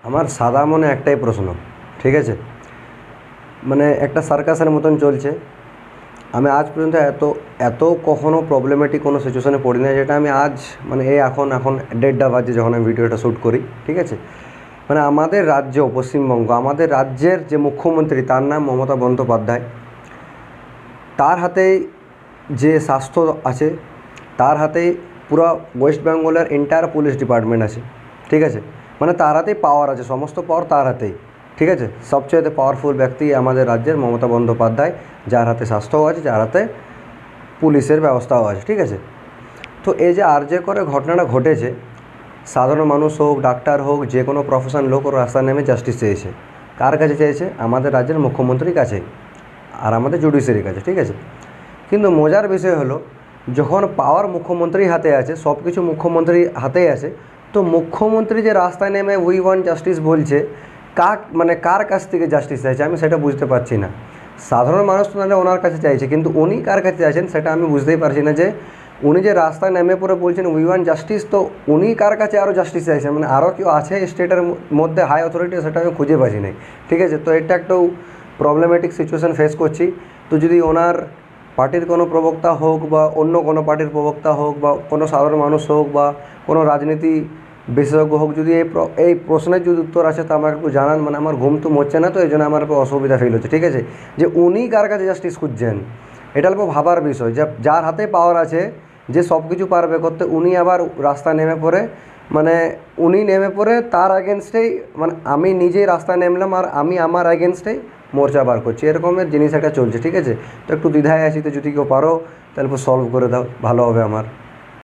আমার সাদা মনে একটাই প্রশ্ন, ঠিক আছে? মানে একটা সার্কাসের মতন চলছে। আমি আজ পর্যন্ত এত এত কখনো প্রবলেমেটিক কোনো সিচুয়েশনে পড়ি না, যেটা আমি আজ মানে এখন 1:30 বাজে যখন আমি ভিডিওটা শ্যুট করি, ঠিক আছে? মানে আমাদের রাজ্য পশ্চিমবঙ্গ, আমাদের রাজ্যের যে মুখ্যমন্ত্রী তার নাম মমতা বন্দ্যোপাধ্যায়, তার হাতেই যে স্বাস্থ্য আছে, তার হাতেই পুরো ওয়েস্ট বেঙ্গলের এন্টায়ার পুলিশ ডিপার্টমেন্ট আছে, ঠিক আছে? মানে তার হাতেই পাওয়ার আছে, সমস্ত পাওয়ার তার হাতেই, ঠিক আছে? সবচেয়ে পাওয়ারফুল ব্যক্তি আমাদের রাজ্যের মমতা বন্দ্যোপাধ্যায়, যার হাতে স্বাস্থ্যও আছে, যার হাতে পুলিশের ব্যবস্থাও আছে, ঠিক আছে? তো এই যে আরজে করে ঘটনাটা ঘটেছে, সাধারণ মানুষ হোক, ডাক্তার হোক, যে কোনো প্রফেশন লোক ওর রাস্তায় নেমে জাস্টিস চেয়েছে। কার কাছে চেয়েছে? আমাদের রাজ্যের মুখ্যমন্ত্রীর কাছে আর আমাদের জুডিশিয়ারির কাছে, ঠিক আছে? কিন্তু মজার বিষয় হলো, যখন পাওয়ার মুখ্যমন্ত্রীর হাতে আছে, সব কিছু মুখ্যমন্ত্রীর হাতেই আছে, তো মুখ্যমন্ত্রী যে রাস্তায় নেমে উই ওয়ান্ট জাস্টিস বলছে, কার কাছ থেকে জাস্টিস চাইছে আমি সেটা বুঝতে পারছি না। সাধারণ মানুষ তো নাহলে ওনার কাছে চাইছে, কিন্তু উনি কার কাছে চাইছেন সেটা আমি বুঝতেই পারছি না। যে উনি যে রাস্তায় নেমে পড়ে বলছেন উই ওয়ান্ট জাস্টিস, তো উনি কার কাছে আরও জাস্টিস চাইছেন? মানে আরও কেউ আছে স্টেটের মধ্যে হাই অথরিটি, সেটা আমি খুঁজে পাচ্ছি না, ঠিক আছে? তো এটা একটু প্রবলেমেটিক সিচুয়েশান ফেস করছি। তো যদি ওনার পার্টির কোনো প্রবক্তা হোক বা অন্য কোনো পার্টির প্রবক্তা হোক বা কোনো সাধারণ মানুষ হোক বা কোনো রাজনীতি বিশেষজ্ঞ হোক, যদি এই প্রশ্নের যদি উত্তর আছে তা আমাকে একটু জানান। মানে আমার ঘুম তো হচ্ছে না, তো এই জন্য আমার একটু অসুবিধা ফিল হচ্ছে, ঠিক আছে? যে উনি কার কাছে জাস্টিস খুঁজছেন, এটা অল্প ভাবার বিষয়। যে যার হাতে পাওয়ার আছে, যে সব কিছু পারবে করতে, উনি আবার রাস্তায় নেমে পড়ে, মানে উনি নেমে পড়ে তার এগেনস্টেই, মানে আমি নিজেই রাস্তায় নেমলাম আর আমি আমার এগেনস্টেই মোর্চা বার করছি, এরকমের জিনিস একটা চলছে, ঠিক আছে? তো একটু দ্বিধায় আছি, তো যদি কেউ পারো তাহলে সলভ করে দাও, ভালো হবে আমার।